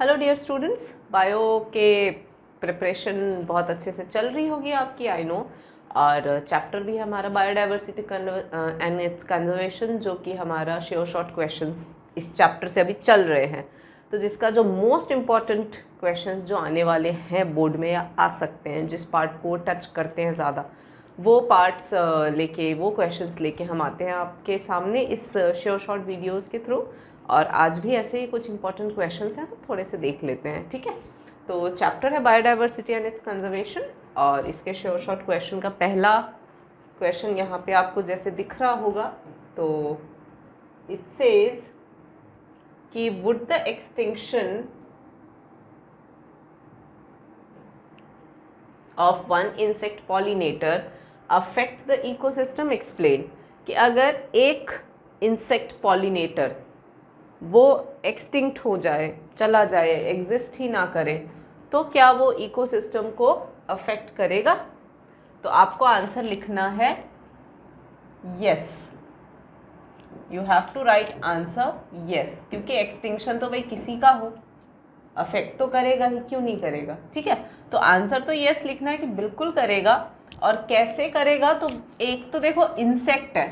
Hello dear students, bio के preparation बहुत अच्छे से चल रही होगी आपकी, आई नो। और चैप्टर भी हमारा बायोडाइवर्सिटी एंड इट्स कंजर्वेशन, जो कि हमारा श्योर शॉर्ट क्वेश्चंस इस चैप्टर से अभी चल रहे हैं। तो जिसका जो मोस्ट इम्पॉर्टेंट क्वेश्चंस जो आने वाले हैं बोर्ड में या आ सकते हैं, जिस पार्ट को टच करते हैं ज़्यादा, वो पार्ट्स लेके, वो क्वेश्चंस लेके हम आते हैं आपके सामने इस श्योर शॉर्ट वीडियोज़ के थ्रू। और आज भी ऐसे ही कुछ इंपॉर्टेंट क्वेश्चंस हैं, तो थोड़े से देख लेते हैं, ठीक है। तो चैप्टर है बायोडाइवर्सिटी एंड इट्स कंजर्वेशन, और इसके श्योर शॉर्ट क्वेश्चन का पहला क्वेश्चन यहाँ पे आपको जैसे दिख रहा होगा। तो इट सेज कि would the extinction of one insect pollinator affect the ecosystem, explain. कि अगर एक इंसेक्ट पॉलिनेटर वो एक्सटिंक्ट हो जाए, चला जाए, एग्जिस्ट ही ना करे, तो क्या वो इकोसिस्टम को अफेक्ट करेगा? तो आपको आंसर लिखना है yes. You have to write answer yes, क्योंकि एक्सटिंक्शन तो भाई किसी का हो, अफेक्ट तो करेगा ही, क्यों नहीं करेगा, ठीक है। तो आंसर तो यस लिखना है कि बिल्कुल करेगा। और कैसे करेगा? तो एक तो देखो इंसेक्ट है,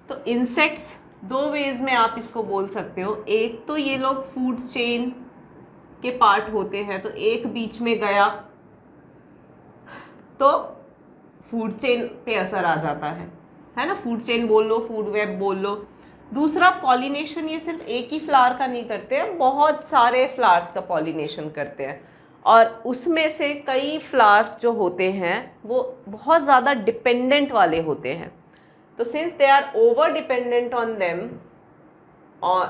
तो इंसेक्ट्स दो वेज में आप इसको बोल सकते हो। एक तो ये लोग फूड चेन के पार्ट होते हैं, तो एक बीच में गया तो फूड चेन पे असर आ जाता है ना। फूड चेन बोल लो, फूड वेब बोल लो। दूसरा पॉलिनेशन, ये सिर्फ एक ही फ्लावर का नहीं करते हैं, बहुत सारे फ्लावर्स का पॉलिनेशन करते हैं। और उसमें से कई फ्लावर्स जो होते हैं वो बहुत ज़्यादा डिपेंडेंट वाले होते हैं। तो since they are over dependent on them,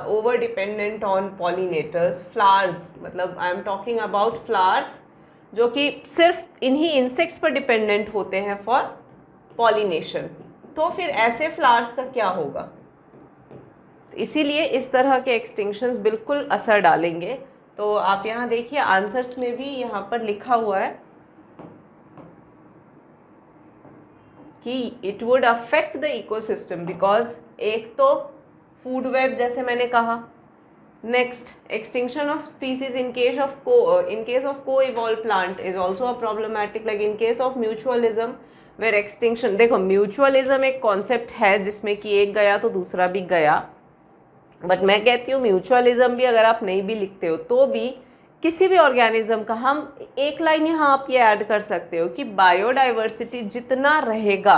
over dependent on pollinators, flowers, मतलब I am talking about flowers जो कि सिर्फ इन्हीं इंसेक्ट्स पर डिपेंडेंट होते हैं फॉर पॉलिनेशन, तो फिर ऐसे फ्लावर्स का क्या होगा? इसीलिए इस तरह के एक्सटिंक्शंस बिल्कुल असर डालेंगे। तो आप यहाँ देखिए आंसर्स में भी यहाँ पर लिखा हुआ है कि it would affect the ecosystem because एक तो फूड वेब, जैसे मैंने कहा। Next, extinction of species in case of co-evolved plant is also a problematic, like in case of mutualism where extinction, देखो म्यूचुअलिज्म एक कॉन्सेप्ट है जिसमें कि एक गया तो दूसरा भी गया, बट मैं कहती हूँ म्यूचुअलिज्म भी अगर आप नहीं भी लिखते हो तो भी किसी भी ऑर्गेनिज्म का, हम एक लाइन यहाँ आप ये ऐड कर सकते हो कि बायोडाइवर्सिटी जितना रहेगा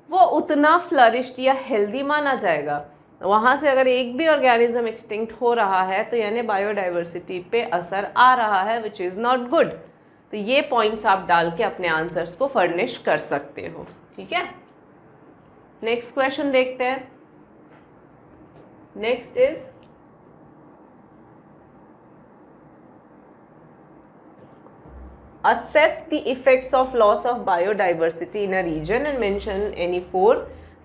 वो उतना फ्लरिश्ड या हेल्दी माना जाएगा। वहाँ से अगर एक भी ऑर्गेनिज्म एक्सटिंक्ट हो रहा है तो यानी बायोडाइवर्सिटी पे असर आ रहा है, विच इज़ नॉट गुड। तो ये पॉइंट्स आप डाल के अपने आंसर्स को फर्निश कर सकते हो, ठीक है। नेक्स्ट क्वेश्चन देखते हैं। Next is assess the effects of loss of biodiversity in a region and mention any 4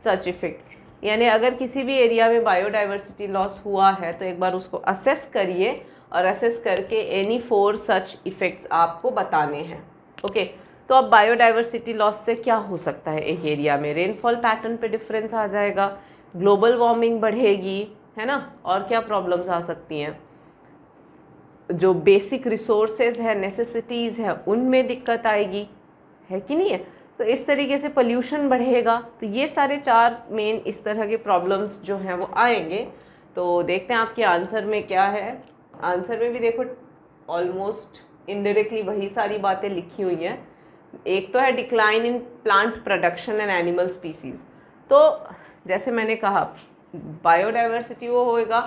such effects। यानी अगर किसी भी एरिया में बायोडाइवर्सिटी लॉस हुआ है तो एक बार उसको असेस करिए, और असेस करके एनी 4 सच इफ़ेक्ट्स आपको बताने हैं, ओके। तो अब बायोडाइवर्सिटी लॉस से क्या हो सकता है एक एरिया में? रेनफॉल पैटर्न पे डिफरेंस आ जाएगा, ग्लोबल वार्मिंग बढ़ेगी, है ना। और क्या प्रॉब्लम्स आ सकती हैं? जो बेसिक रिसोर्सेज है, नेसेसिटीज़ है, उनमें दिक्कत आएगी, है कि नहीं है। तो इस तरीके से पोल्यूशन बढ़ेगा। तो ये सारे 4 मेन इस तरह के प्रॉब्लम्स जो हैं वो आएंगे। तो देखते हैं आपके आंसर में क्या है। आंसर में भी देखो ऑलमोस्ट इनडायरेक्टली वही सारी बातें लिखी हुई हैं। एक तो है decline in plant production and animal species. तो जैसे मैंने कहा बायोडाइवर्सिटी वो होएगा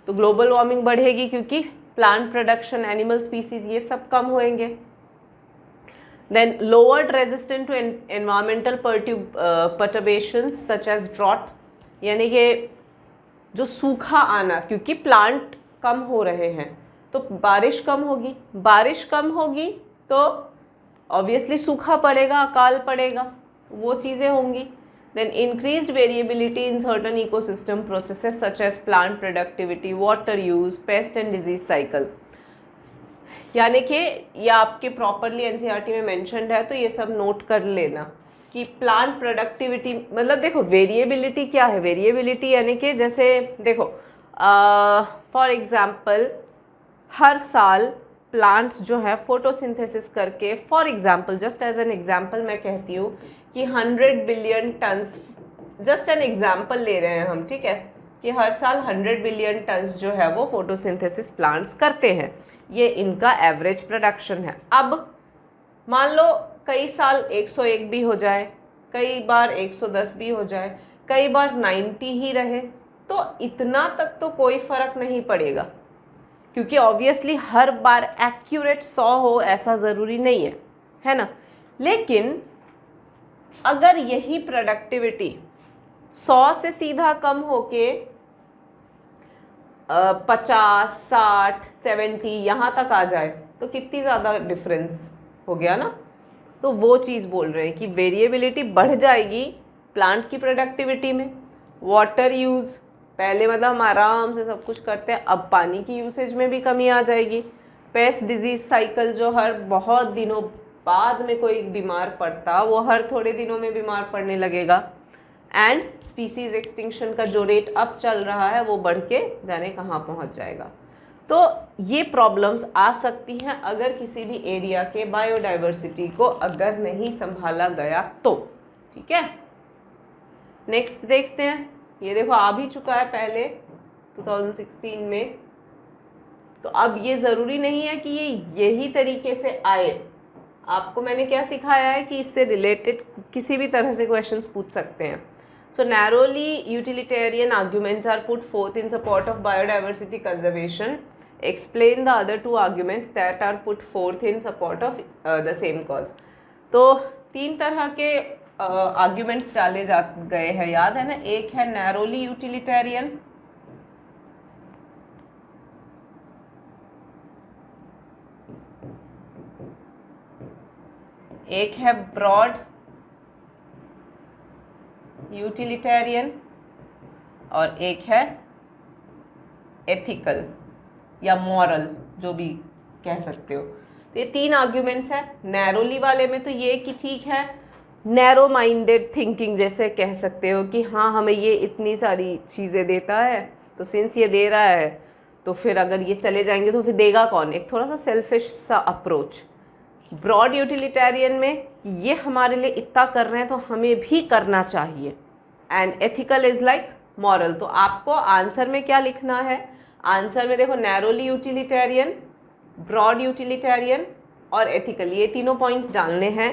तो ग्लोबल वार्मिंग बढ़ेगी, क्योंकि प्लांट प्रोडक्शन, एनिमल स्पीसीज ये सब कम होएंगे। Then lowered resistant to environmental perturbations such as drought, यानी कि जो सूखा आना, क्योंकि प्लांट कम हो रहे हैं तो बारिश कम होगी, बारिश कम होगी तो ऑब्वियसली सूखा पड़ेगा, अकाल पड़ेगा, वो चीज़ें होंगी। Then increased variability in certain ecosystem processes such as plant productivity, water use, pest and disease cycle। यानी कि ये आपके प्रॉपरली एनसीईआरटी में मेंशन्ड है, तो ये सब नोट कर लेना कि प्लांट प्रोडक्टिविटी, मतलब देखो वेरिएबिलिटी क्या है? वेरिएबिलिटी यानी कि जैसे देखो फॉर एग्जांपल हर साल प्लांट्स जो है फोटोसिंथेसिस करके, for example just as an example मैं कहती हूँ कि 100 billion tons, just an example ले रहे हैं हम, ठीक है, कि हर साल 100 बिलियन टन्स जो है वो फोटोसिंथेसिस प्लांट्स करते हैं, ये इनका एवरेज प्रोडक्शन है। अब मान लो कई साल 101 भी हो जाए, कई बार 110 भी हो जाए, कई बार 90 ही रहे, तो इतना तक तो कोई फ़र्क नहीं पड़ेगा, क्योंकि ऑब्वियसली हर बार एक्यूरेट 100 हो ऐसा ज़रूरी नहीं है ना। लेकिन अगर यही प्रोडक्टिविटी 100 से सीधा कम होके 50, 60, 70 यहाँ तक आ जाए तो कितनी ज़्यादा डिफरेंस हो गया ना। तो वो चीज़ बोल रहे हैं कि वेरिएबिलिटी बढ़ जाएगी प्लांट की प्रोडक्टिविटी में। वाटर यूज़, पहले मतलब हम आराम से सब कुछ करते हैं, अब पानी की यूसेज में भी कमी आ जाएगी। पेस्ट डिजीज़ साइकिल, जो हर बहुत दिनों बाद में कोई बीमार पड़ता वो हर थोड़े दिनों में बीमार पड़ने लगेगा। एंड स्पीसीज एक्सटिंक्शन का जो रेट अब चल रहा है वो बढ़ के जाने कहाँ पहुँच जाएगा। तो ये प्रॉब्लम्स आ सकती हैं अगर किसी भी एरिया के बायोडाइवर्सिटी को अगर नहीं संभाला गया तो, ठीक है। नेक्स्ट देखते हैं, ये देखो आ भी चुका है पहले 2016 में, तो अब ये ज़रूरी नहीं है कि ये यही तरीके से आए। आपको मैंने क्या सिखाया है कि इससे रिलेटेड किसी भी तरह से क्वेश्चंस पूछ सकते हैं। So narrowly utilitarian arguments are put forth in support of biodiversity conservation. Explain the other two arguments that are put forth in support of the same cause. तो 3 तरह के आर्ग्यूमेंट्स डाले जा गए हैं, याद है ना। एक है नैरोली यूटिलिटेरियन, एक है ब्रॉड यूटिलिटेरियन और एक है एथिकल या मॉरल, जो भी कह सकते हो। तो ये 3 आर्ग्यूमेंट्स हैं। नैरोली वाले में तो ये कि ठीक है, नैरो माइंडेड थिंकिंग जैसे कह सकते हो कि हाँ हमें ये इतनी सारी चीज़ें देता है, तो सिंस ये दे रहा है तो फिर अगर ये चले जाएंगे तो फिर देगा कौन, एक थोड़ा सा सेल्फिश सा अप्रोच। ब्रॉड यूटिलिटेरियन में ये हमारे लिए इतना कर रहे हैं तो हमें भी करना चाहिए। And ethical is like moral. तो आपको आंसर में क्या लिखना है, आंसर में देखो नैरोली यूटिलिटेरियन, ब्रॉड यूटिलिटेरियन और एथिकल, ये तीनों पॉइंट्स डालने हैं,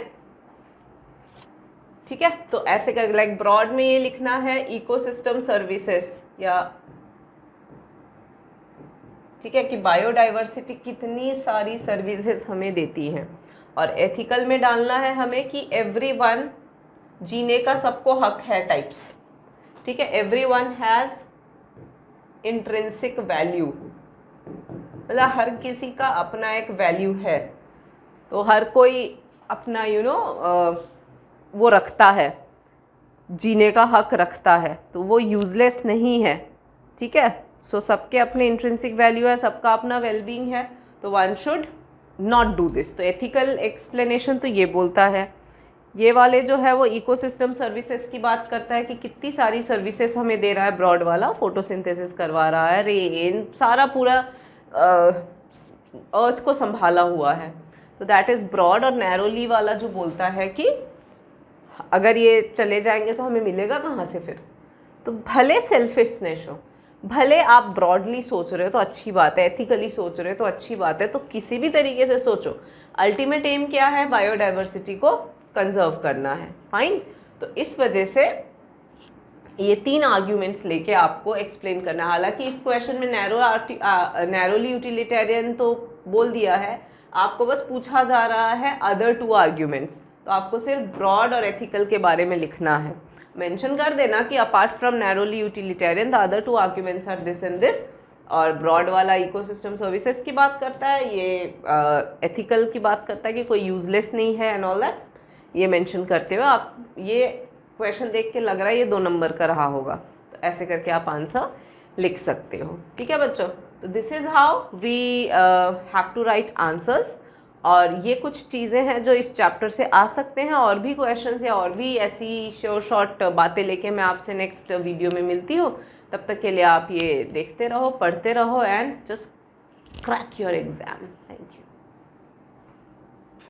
ठीक है। तो ऐसे कर लाइक ब्रॉड में ये लिखना है इकोसिस्टम सर्विसेज, या ठीक है कि बायोडाइवर्सिटी कितनी सारी सर्विसेज हमें देती हैं। और एथिकल में डालना है हमें कि एवरीवन, जीने का सबको हक है टाइप्स, ठीक है। एवरीवन हैज़ इंट्रिंसिक वैल्यू, मतलब हर किसी का अपना एक वैल्यू है, तो हर कोई अपना वो रखता है, जीने का हक रखता है, तो वो यूज़लेस नहीं है, ठीक है। सो सबके अपने इंट्रिंसिक वैल्यू है, सबका अपना वेलबींग है, तो one should not do this. तो एथिकल एक्सप्लेनेशन तो ये बोलता है। ये वाले जो है वो इकोसिस्टम सर्विसेज की बात करता है कि कितनी सारी सर्विसेज हमें दे रहा है ब्रॉड वाला, फोटोसिंथेसिस करवा रहा है, रेन सारा पूरा अर्थ को संभाला हुआ है, तो दैट इज़ ब्रॉड। और नैरोली वाला जो बोलता है कि अगर ये चले जाएंगे तो हमें मिलेगा कहाँ से फिर। तो भले सेल्फिशनेस हो, भले आप ब्रॉडली सोच रहे हो तो अच्छी बात है, एथिकली सोच रहे हो तो अच्छी बात है, तो किसी भी तरीके से सोचो, अल्टीमेट एम क्या है, बायोडाइवर्सिटी को कंजर्व करना है, फाइन। तो इस वजह से ये 3 आर्ग्यूमेंट्स लेके आपको एक्सप्लेन करना है। हालांकि इस क्वेश्चन में नैरोली यूटिलिटेरियन तो बोल दिया है, आपको बस पूछा जा रहा है अदर 2 आर्ग्यूमेंट्स, तो आपको सिर्फ ब्रॉड और एथिकल के बारे में लिखना है। मेंशन कर देना कि apart from narrowly utilitarian the other 2 arguments are this and this. और ब्रॉड वाला इकोसिस्टम सर्विसेज की बात करता है, ये एथिकल की बात करता है कि कोई यूजलेस नहीं है एंड ऑल दैट। ये मेंशन करते हुए आप, ये क्वेश्चन देख के लग रहा है ये 2 नंबर का रहा होगा, तो ऐसे करके आप आंसर लिख सकते हो, ठीक है बच्चों। तो this is how we have to write answers. और ये कुछ चीज़ें हैं जो इस चैप्टर से आ सकते हैं, और भी क्वेश्चंस या और भी ऐसी शॉर्ट बातें लेके मैं आपसे नेक्स्ट वीडियो में मिलती हूँ। तब तक के लिए आप ये देखते रहो, पढ़ते रहो and just crack your exam. Thank you.